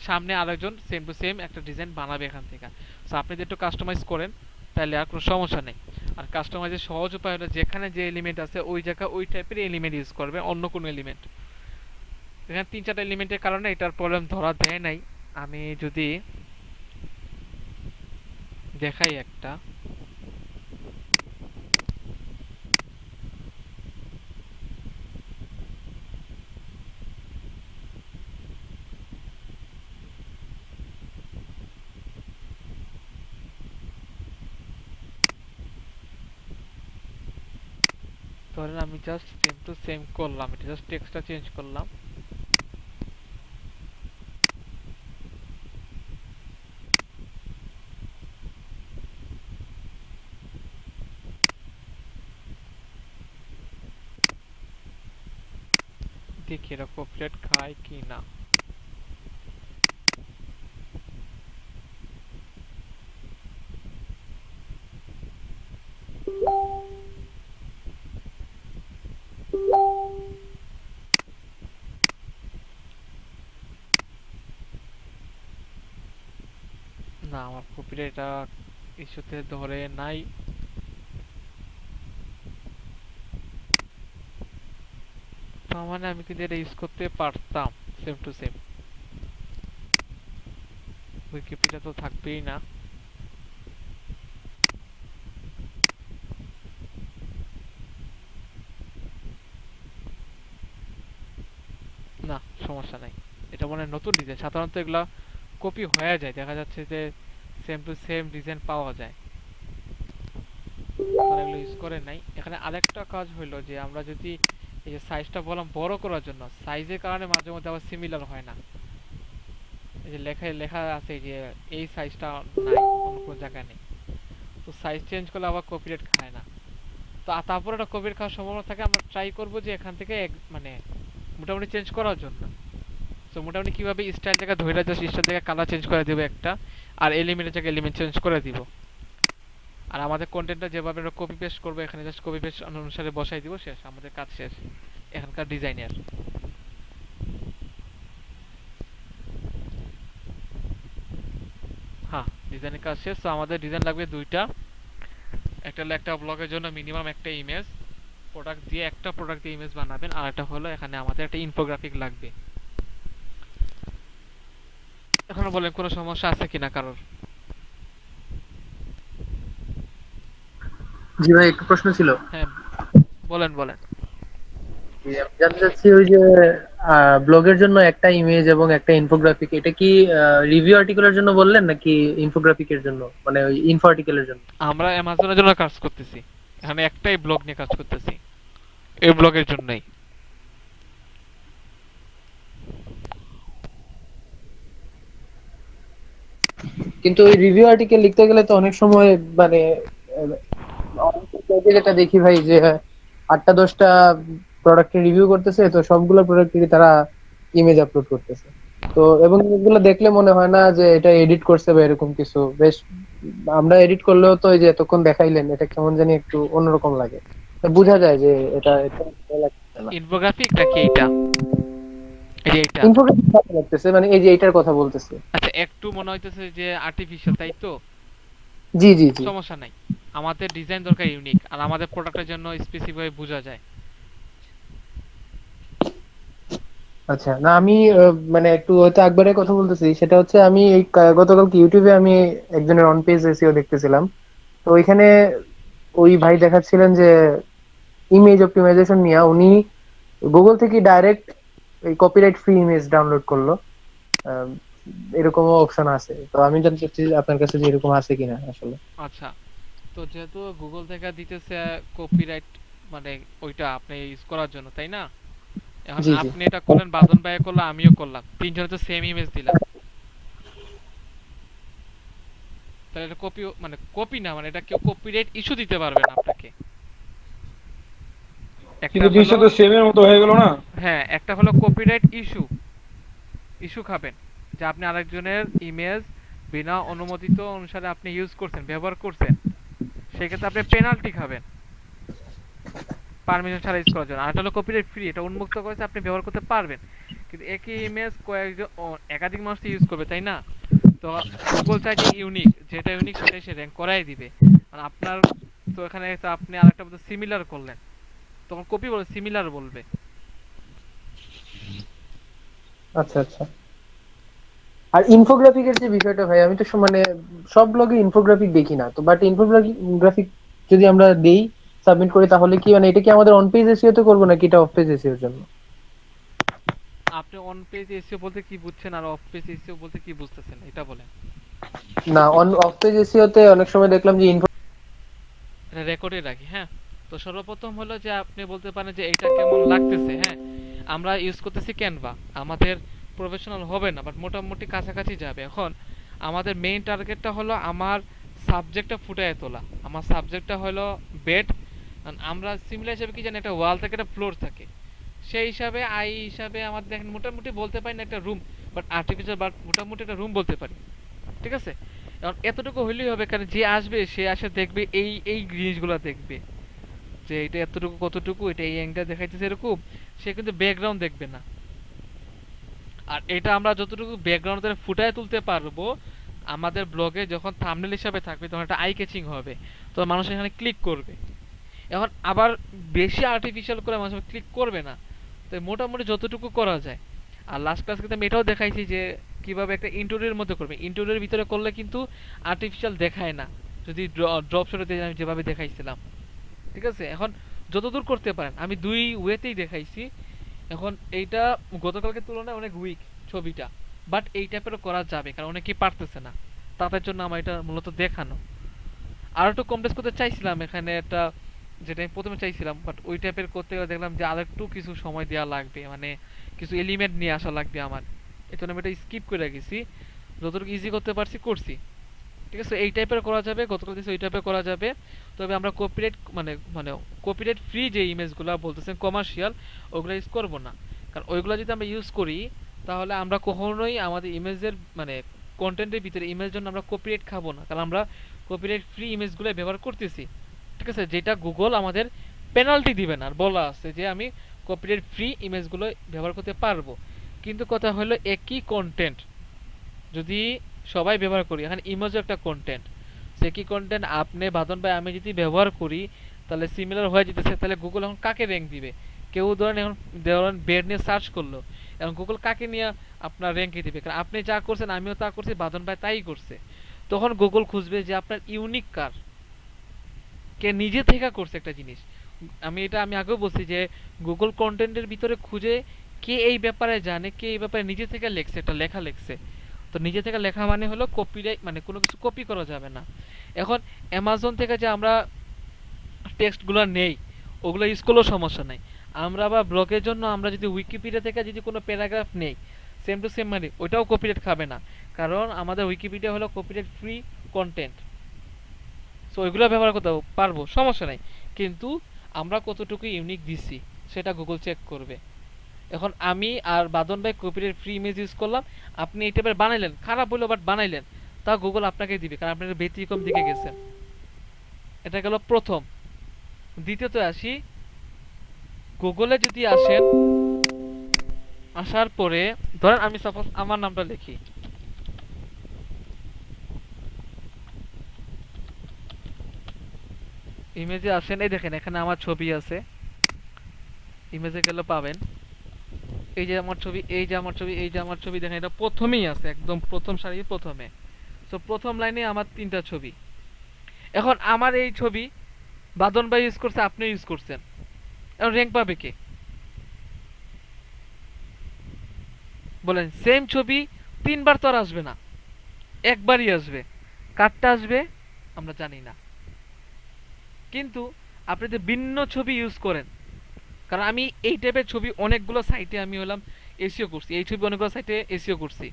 সামনে আরেকজন সেম টু সেম একটা ডিজাইন বানাবে এখান থেকে। সো আপনি যদি একটু কাস্টমাইজ করেন তাহলে আর কোনো সমস্যা নেই। আর কাস্টমাইজের সহজ উপায় হলো যেখানে যে এলিমেন্ট আছে ওই জায়গায় ওই টাইপের এলিমেন্ট ইউজ করবে, অন্য কোনো এলিমেন্ট। এখানে 3-4টা এলিমেন্টের কারণে এটার প্রবলেম ধরা দেয় নাই। আমি যদি দেখাই একটা, ধরেন আমি জাস্ট সেম টু সেম করলাম, এটা জাস্ট টেক্সটটা চেঞ্জ করলাম। দেখি এটা কপিরাইট খায় কি না। না, আমার কপিরাইট ইস্যুতে ধরে নাই। তার মানে আমি কিন্তু এটা ইউজ করতে পারতাম সেম টু সেম। উইকিপিডিয়া তো থাকবেই না। না, সমস্যা নাই। এটা মনে হয় নতুন ডিজাইন, সাধারণত এগুলা কপি হয়ে যায়, দেখা যাচ্ছে যে সেম টু সেম ডিজাইন পাওয়া যায়, তারা এগুলো ইউজ করে নাই। এখানে আরেকটা কাজ হইলো যে আমরা যদি এই যে সাইজটা বললাম বড় করার জন্য, সাইজের কারণে মাঝে মধ্যে আবার সিমিলার হয় না। এই যে লেখায় লেখা আছে যে এই সাইজটা নাই, অন্য কোনো জায়গায় নেই, তো সাইজ চেঞ্জ করলে আবার কপিরাইট খায় না। তো তারপর একটা কপিরাইট খাওয়ার সম্ভাবনা থাকে, আমরা ট্রাই করব যে এখান থেকে মানে মোটামুটি চেঞ্জ করার জন্য। তো মোটামুটি কিভাবে স্টাইল জায়গা ধরে জাস্ট স্টাইল জায়গা কালার চেঞ্জ করে দিব একটা, আর এলিমেন্টের জায়গায় এলিমেন্ট চেঞ্জ করে দিব। আর আমাদের কন্টেন্টটা যেভাবে আমরা কপি পেস্ট করবো, এখানে জাস্ট কপি পেস্ট অনুসারে বসাই দিব, শেষ, আমাদের কাজ শেষ এখানকার ডিজাইনের। হ্যাঁ, ডিজাইনের কাজ শেষ। তো আমাদের ডিজাইন লাগবে দুইটা। একটা হলো একটা ব্লগের জন্য মিনিমাম একটা ইমেজ প্রোডাক্ট দিয়ে, একটা প্রোডাক্ট দিয়ে ইমেজ বানাবেন, আর একটা হলো এখানে আমাদের একটা ইনফোগ্রাফিক লাগবে। এখন বলেন কোনো সমস্যা আছে কিনা কারোর? জি ভাই, একটু প্রশ্ন ছিল। হ্যাঁ, বলেন বলেন। আমি জানতে চাচ্ছি ওই যে ব্লগের জন্য একটা ইমেজ এবং একটা ইনফোগ্রাফিক, এটা কি রিভিউ আর্টিকেলের জন্য বললেন নাকি ইনফোগ্রাফিকের জন্য, মানে ওই ইনফো আর্টিকেলের জন্য? আমরা অ্যামাজনের জন্য কাজ করতেছি, এখানে একটাই ব্লগ নিয়ে কাজ করতেছি, এই ব্লগের জন্যই। কিন্তু ওই রিভিউ আর্টিকেল লিখতে গেলে তো অনেক সময় মানে অনেক জায়গায় যেটা দেখি ভাই যে 8টা 10টা প্রোডাক্টের রিভিউ করতেছে, তো সবগুলো প্রোডাক্টেরই তারা ইমেজ আপলোড করতেছে। তো এবং এগুলো দেখলে মনে হয় না যে এটা এডিট করছে বা এরকম কিছু। বেশ, আমরা এডিট করলেও তো এই যে এতক্ষণ দেখাইলেন, এটা কেমন জানি একটু অন্যরকম লাগে। তো বোঝা যায় যে এটা এটা ভালো লাগছে না। ইনফোগ্রাফিক নাকি এইটা? এই যে এইটা। ইনফোগ্রাফিক ভালো লাগতেছে, মানে এই যে এটার কথা বলতেছে। আচ্ছা, একটু মনে হইতেছে যে আর্টিফিশিয়াল, তাই তো? জি জি জি। সমস্যা নাই, আমাদের ডিজাইন দরকার ইউনিক, আর আমাদের প্রোডাক্টের জন্য স্পেসিফিক বোঝা যায়। আচ্ছা, না আমি মানে একটু হয়তো একবারের কথা বলতেছি, সেটা হচ্ছে আমি এই গতকালকে ইউটিউবে আমি একজনের অন পেজ এসইও দেখতেছিলাম। তো ওইখানে ওই ভাই দেখাচ্ছিলেন যে ইমেজ অপটিমাইজেশন নিয়ে উনি গুগল থেকে ডাইরেক্ট এই কপিরাইট ফ্রি ইমেজ ডাউনলোড করলো। আম, এরকমও অপশন আছে। তো আমি জানতে চাচ্ছি আপনার কাছে যে এরকম আছে কিনা আসলে। আচ্ছা, তো যেহেতু গুগল থেকে দিতেছে কপিরাইট, মানে ওইটা আপনি ইউজ করার জন্য, তাই না? এখন জি জি। আপনি এটা করলেন, বাদন ভাই করলো, আমিও করলাম, তিনজনে তো সেম ইমেজ দিলাম, তাহলে এটা কপি, মানে কপি না, মানে এটা কেউ কপিরাইট ইস্যু দিতে পারবে না আপনাকে। একটা কিন্তু হলো, দৃশ্য তো সেমের মতো হয়ে গেল না? হ্যাঁ, একটা হলো কপিরাইট ইস্যু, ইস্যু খাবেন, যে আপনি আরেকজনের ইমেজ বিনা অনুমোদিত অনুসারে আপনি ইউজ করছেন, ব্যবহার করছেন, সেক্ষেত্রে আপনি পেনাল্টি খাবেন পারমিশন ছাড়া ইউজ করার জন্য। আর এটা হলো কপিরাইট ফ্রি, এটা উন্মুক্ত করেছে, আপনি ব্যবহার করতে পারবেন। কিন্তু একই ইমেজ কয়েকজন একাধিক মানুষ তো ইউজ করবে, তাই না? তো গুগল চাই যে ইউনিক, যেটা ইউনিক সেটাই সে র্যাঙ্ক করাই দিবে। আর আপনার, তো এখানে তো আপনি আরেকটা মধ্যে সিমিলার করলেন, তখন কপি বলে সিমিলার বলবে। আচ্ছা আচ্ছা। আর ইনফোগ্রাফিকের যে বিষয়টা ভাই, আমি তো মানে সব ব্লগে ইনফোগ্রাফিক দেখি না তো, বাট ইনফোগ্রাফিক যদি আমরা দেই, সাবমিট করি, তাহলে কি মানে এটা কি আমাদের অন পেজ এসইও তে করবো নাকি এটা অফ পেজ এসইও এর জন্য? আপনি অন পেজ এসইও বলতে কি বুঝছেন, আর অফ পেজ এসইও বলতে কি বুঝতেছেন, এটা বলেন। না, অন অফ পেজ এসইও তে অনেক সময় দেখলাম যে এটা রেকর্ডে রাখি, হ্যাঁ। তো সর্বপ্রথম হলো যে আপনি বলতে পারেন যে এটা কেমন লাগতেছে। হ্যাঁ, আমরা ইউজ করতেছি ক্যানভা, আমাদের প্রফেশনাল হবে না বাট মোটামুটি কাছাকাছি যাবে। এখন আমাদের মেইন টার্গেটটা হলো আমার সাবজেক্টটা ফুটিয়ে তোলা। আমার সাবজেক্টটা হলো বেড, আমরা সিমিলার হিসেবে কি জানি একটা ওয়াল থাকে, একটা ফ্লোর থাকে, সেই হিসাবে আই হিসাবে আমাদের দেখেন মোটামুটি বলতে পারি না একটা রুম, বাট আর্টিফিশিয়াল বাট মোটামুটি একটা রুম বলতে পারি। ঠিক আছে, এখন এতটুকু হইলেই হবে, কারণ যে আসবে সে আসে দেখবে এই এই জিনিসগুলো দেখবে যে এটা এতটুকু কতটুকু, এটা এই অ্যাঙ্গেল দেখাইতেছে এরকম, সে কিন্তু ব্যাকগ্রাউন্ড দেখবে না। আর এটা আমরা যতটুকু ব্যাকগ্রাউন্ড ধরে ফুটায় তুলতে পারবো, আমাদের ব্লগে যখন থাম্বনেল হিসাবে থাকবে তখন একটা আই ক্যাচিং হবে, তো মানুষ এখানে ক্লিক করবে। এখন আবার বেশি আর্টিফিশিয়াল করে মানুষ ক্লিক করবে না, তো মোটামুটি যতটুকু করা যায়। আর লাস্ট ক্লাস কিন্তু আমি এটাও দেখাইছি যে কিভাবে একটা ইন্টোরিয়র মধ্যে করবে। ইন্টোরিয়র ভিতরে করলে কিন্তু আর্টিফিশিয়াল দেখায় না, যদি ড্রপ শটে আমি যেভাবে দেখাইছিলাম। ঠিক আছে, এখন যতদূর করতে পারেন, আমি দুই ওয়েতেই দেখাইছি। এখন এইটা গতকালকে তুলনায় অনেক উইক ছবিটা, বাট এই টাইপেরও করা যাবে, কারণ অনেকেই পারতেছে না, তাদের জন্য আমার এটা মূলত দেখানো। আর একটু কমপ্লেক্স করতে চাইছিলাম এখানে একটা, যেটা আমি প্রথমে চাইছিলাম, বাট ওই টাইপের করতে গেলে দেখলাম যে আর একটু কিছু সময় দেওয়া লাগবে, মানে কিছু এলিমেন্ট নিয়ে আসা লাগবে আমার। এই জন্য আমি এটা স্কিপ করে গেছি, যতটুকু ইজি করতে পারছি করছি। ঠিক আছে, এই টাইপের করা যাবে, গতকাল দিয়েছে ওই টাইপের করা যাবে। তবে আমরা কপিরাইট মানে মানে কপিরাইট ফ্রি যে ইমেজগুলো বলতেছেন কমার্শিয়াল, ওগুলো ইউজ করবো না। কারণ ওইগুলো যদি আমরা ইউজ করি তাহলে আমরা কখনোই আমাদের ইমেজের মানে কন্টেন্টের ভিতরে ইমেজের জন্য আমরা কপিরাইট খাবো না, কারণ আমরা কপিরাইট ফ্রি ইমেজগুলো ব্যবহার করতেছি। ঠিক আছে, যেটা গুগল আমাদের পেনাল্টি দিবে না, আর বলা আছে যে আমি কপিরাইট ফ্রি ইমেজগুলো ব্যবহার করতে পারবো। কিন্তু কথা হলো একই কন্টেন্ট যদি সবাই ব্যবহার করি, এখানে ইমেজও একটা কন্টেন্ট, সে কি কন্টেন্ট আপনি বাদন ভাই আমি যদি ব্যবহার করি তাহলে সিমিলার হয়ে যেতেছে, তাহলে গুগল এখন কাকে র্যাঙ্ক দিবে? কেউ ধরেন এখন ধরেন বেড নিয়ে সার্চ করলো, এখন গুগল কাকে নিয়ে আপনার র্যাঙ্কে দিবে? কারণ আপনি যা করছেন আমিও তা করছি, বাদন ভাই তাই করছে, তখন গুগল খুঁজবে যে আপনার ইউনিক কার, কে নিজে থেকে করছে একটা জিনিস। আমি আগেও বলছি যে গুগল কন্টেন্টের ভিতরে খুঁজে কে এই ব্যাপারে জানে, কে এই ব্যাপারে নিজে থেকে লেখছে, একটা লেখা লেখছে। তো নিজে থেকে লেখা মানে হলো কপিরাইট, মানে কোনো কিছু কপি করা যাবে না। এখন অ্যামাজন থেকে যে আমরা টেক্সটগুলো নেই ওগুলো ইউজ করলেও সমস্যা নাই। আমরা আবার ব্লগের জন্য আমরা যদি উইকিপিডিয়া থেকে যদি কোনো প্যারাগ্রাফ নেই, সেম টু সেম মানে ওইটাও কপিরাইট খাবে না, কারণ আমাদের উইকিপিডিয়া হলো কপিরাইট ফ্রি কন্টেন্ট। সো ওইগুলো ব্যবহার করতে পারবো, সমস্যা নাই। কিন্তু আমরা কতটুকু ইউনিক দিছি সেটা গুগল চেক করবে। এখন আমি আর বাদন ভাই কপিরাইট ফ্রি ইমেজ ইউজ করলাম, আপনি এই টাইপের বানাইলেন, খারাপ হলো বাট বানাইলেন, তা গুগল আপনাকে দিবে, কারণ আপনি ব্যতিক্রম দিকে গেছেন। এটা গেল প্রথম। দ্বিতীয়ত আসি, গুগলে যদি আসেন, আসার পরে ধরেন আমি সাপোজ আমার নামটা লিখি, ইমেজে আসেন, এই দেখেন এখানে আমার ছবি আছে, ইমেজে গেলে পাবেন এই যে আমার ছবি, এই যে আমার ছবি, এই যে আমার ছবি, দেখেন এটা প্রথমেই আছে, একদম প্রথম সারির প্রথমে। সো প্রথম লাইনে আমার তিনটা ছবি। এখন আমার এই ছবি বাদন ভাই ইউজ করছে, আপনি ইউজ করছেন, এখন র্যাঙ্ক পাবে কে? বলেন, সেম ছবি তিনবার তো আর আসবে না, একবারই আসবে। কারটা আসবে আমরা জানি না, কিন্তু আপনি যদি ভিন্ন ছবি ইউজ করেন, কারণ আমি এই টাইপের ছবি অনেকগুলো সাইটে আমি হলাম এসিও করছি, এই ছবি অনেকগুলো সাইটে এসিও করছি।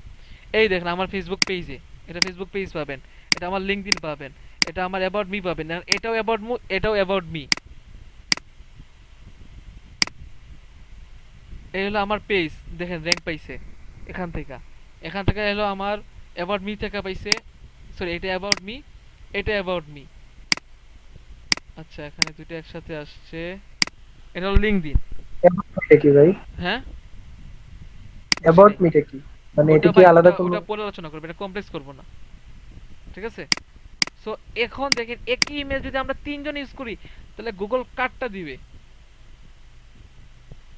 এই দেখেন আমার ফেসবুক পেজে, এটা ফেসবুক পেজ পাবেন, এটা আমার লিঙ্কডইন পাবেন, এটা আমার অ্যাবাউট মি পাবেন, আর এটাও অ্যাবাউট মি, এটাও অ্যাবাউট মি। এই হলো আমার পেজ, দেখেন র্যাঙ্ক পাইছে এখান থেকে, এখান থেকে হলো আমার অ্যাবাউট মি থেকে পাইছে, সরি এটা অ্যাবাউট মি, এটা অ্যাবাউট মি। আচ্ছা এখানে দুটো একসাথে আসছে, এটা হলো লিঙ্কডইন। এটা কি ভাই? হ্যাঁ, অ্যাবাউট মিটা কি, মানে এটা কি আলাদা কোনো? ওটা পরে আলোচনা করব, এটা কমপ্লেক্স করব না, ঠিক আছে? সো এখন দেখেন একই ইমেজ যদি আমরা তিনজন ইউজ করি তাহলে গুগল কার্ডটা দিবে,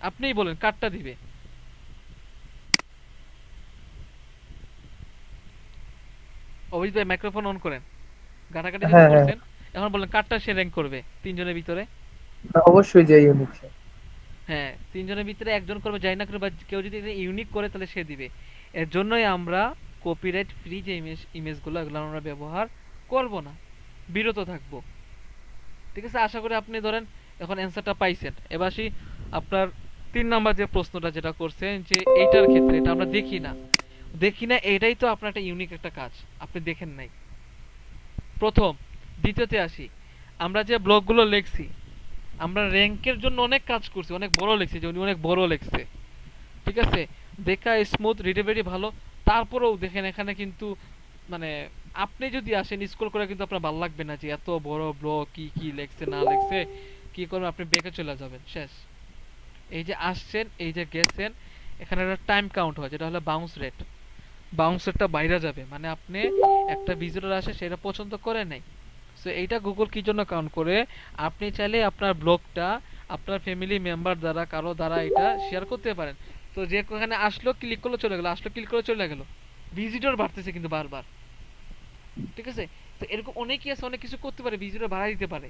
আপনিই বলেন কার্ডটা দিবে। অভিজিৎ ভাই মাইক্রোফোন অন করেন, ঘাটাঘাটি যখন হ্যাঁ হ্যাঁ, করছেন এখন বলেন কার্ডটা সে র্যাঙ্ক করবে তিনজনের ভিতরে। অবশ্যই যে ইউনিক। হ্যাঁ, তিনজনের ভিতরে একজন করবে, যাই না করে বা কেউ যদি ইউনিক করে তাহলে সে দিবে। এর জন্যই আমরা কপিরাইট ফ্রি যে ইমেজগুলো এগুলো আমরা ব্যবহার করব না, বিরত থাকবো। ঠিক আছে, আশা করি আপনি ধরেন এখন অ্যান্সারটা পাইছেন। এবার আসি আপনার 3 নাম্বার যে প্রশ্নটা যেটা করছেন যে এইটার ক্ষেত্রে এটা আমরা দেখি না, এটাই তো আপনার একটা ইউনিক একটা কাজ, আপনি দেখেন নাই প্রথম। দ্বিতীয়তে আসি, আমরা যে ব্লগগুলো লিখছি, আমরা র্যাঙ্কের জন্য অনেক কাজ করছি, অনেক বড় লিখছি, যে উনি অনেক বড় লিখছে, ঠিক আছে, দেখা স্মুথ রিডেবিলিটি ভালো, তারপরেও দেখেন এখানে কিন্তু মানে আপনি যদি আসেন স্ক্রল করে কিন্তু আপনার ভালো লাগবে না যে এত বড় ব্লগ কি কি লেখছে না লেখছে, কি করবেন আপনি বেঁকে চলে যাবেন শেষ। এই যে আসছেন, এই যে গেছেন, এখানে একটা টাইম কাউন্ট হয় যেটা হলো বাউন্স রেটটা বাইরে যাবে, মানে আপনি একটা ভিজিটর আসে সেটা পছন্দ করে নাই। সো এইটা গুগল কি জন্য কাউন্ট করে, আপনি চাইলে আপনার ব্লগটা আপনার ফ্যামিলি মেম্বার দ্বারা কারো দ্বারা এটা শেয়ার করতে পারেন। তো যে ওখানে আসলো ক্লিক করলো চলে গেল, আসলো ক্লিক করলো চলে গেল, ভিজিটর বাড়তেছে কিন্তু বারবার, ঠিক আছে। তো এরকম অনেকেই আছে, অনেক কিছু করতে পারে, ভিজিটর বাড়াই দিতে পারে,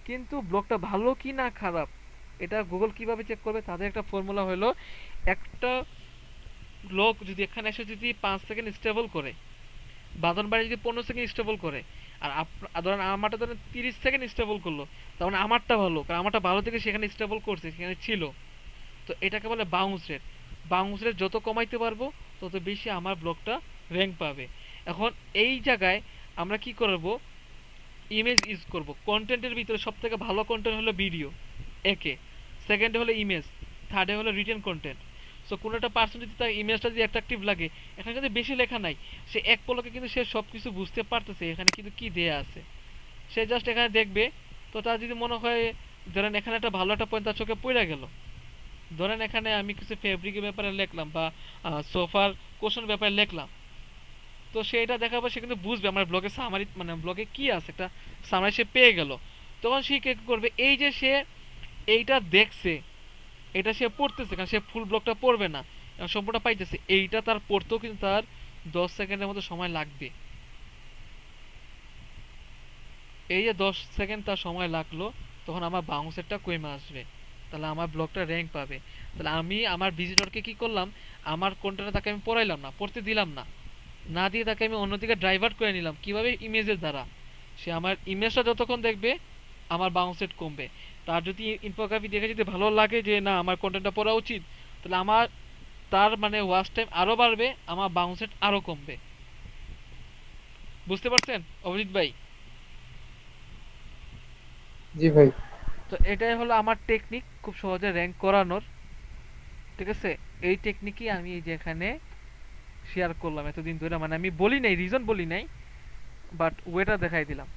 কিন্তু ব্লগটা ভালো কি না খারাপ এটা গুগল কিভাবে চেক করবে, তাদের একটা ফর্মুলা হলো, একটা ব্লগ যদি এখানে এসে যদি 5 সেকেন্ড স্টেবল করে, বাঁধন বাড়ি যদি 15 সেকেন্ড স্টেবল করে, আর ধরেন আমারটা ধরেন 30 সেকেন্ড স্টেবল করলো, তার মানে আমারটা ভালো, কারণ আমারটা ভালো থেকে সেখানে স্টেবল করছে, সেখানে ছিল। তো এটাকে বলে বাউন্স রেট যত কমাইতে পারবো তত বেশি আমার ব্লগটা র্যাঙ্ক পাবে। এখন এই জায়গায় আমরা কি করব, ইমেজ ইউজ করব। কন্টেন্টের ভিতরে সব থেকে ভালো কন্টেন্ট হলো ভিডিও, একে, সেকেন্ডে হলো ইমেজ, থার্ডে হলো রিটেন কন্টেন্ট। সো কোনো একটা পার্সন যদি তার ইমেজটা যদি অ্যাট্রাকটিভ লাগে, এখানে কিন্তু বেশি লেখা নাই, সে এক পলকে কিন্তু সে সব কিছু বুঝতে পারতেছে এখানে কিন্তু কি দেয়া আছে, সে জাস্ট এখানে দেখবে। তো তার যদি মনে হয়, ধরেন এখানে একটা ভালো একটা পয়েন্ট তার চোখে পড়ে গেল, ধরেন এখানে আমি কিছু ফেব্রিকের ব্যাপারে লিখলাম বা সোফার কোশন ব্যাপারে লিখলাম, তো সে এটা দেখাবো, সে কিন্তু বুঝবে আমার ব্লগে সামারি, মানে ব্লগে কি আছে একটা সামারি সে পেয়ে গেল। তখন সে কি করবে, এই যে সে এইটা দেখছে, এটা সে পড়তেছে, কারণ সে ফুল ব্লগটা পড়বে না, সম্পূর্ণ পাইতেছে, এইটা তার পড়তেও কিন্তু তার 10 সেকেন্ডের মতো সময় লাগবে। এই যে 10 সেকেন্ড তার সময় লাগলো, তখন আমার বাউন্সারটা কমে আসবে, তাহলে আমার ব্লগটা র্যাঙ্ক পাবে। তাহলে আমি আমার ভিজিটরকে কি করলাম, আমার কন্টেন্টে তাকে আমি পড়াইলাম না, পড়তে দিলাম না, না দিয়ে তাকে আমি অন্যদিকে ডাইভার্ট করে নিলাম, কিভাবে, ইমেজের দ্বারা। সে আমার ইমেজটা যতক্ষণ দেখবে আমার বাউন্স রেট কমবে। তার যদি ইনফোগ্রাফি দেখে যদি ভালো লাগে যে না আমার কন্টেন্টটা পড়া উচিত, তাহলে আমার তার মানে ওয়াচ টাইম আরও বাড়বে, আমার বাউন্স রেট আরও কমবে। বুঝতে পারছেন অভিজিৎ ভাই? জি ভাই। তো এটাই হলো আমার টেকনিক খুব সহজে র্যাঙ্ক করানোর, ঠিক আছে। এই টেকনিকই আমি এই যে এখানে শেয়ার করলাম এতদিন ধরে, মানে আমি বলি নাই, রিজন বলি নাই, বাট ওয়েটা দেখাই দিলাম।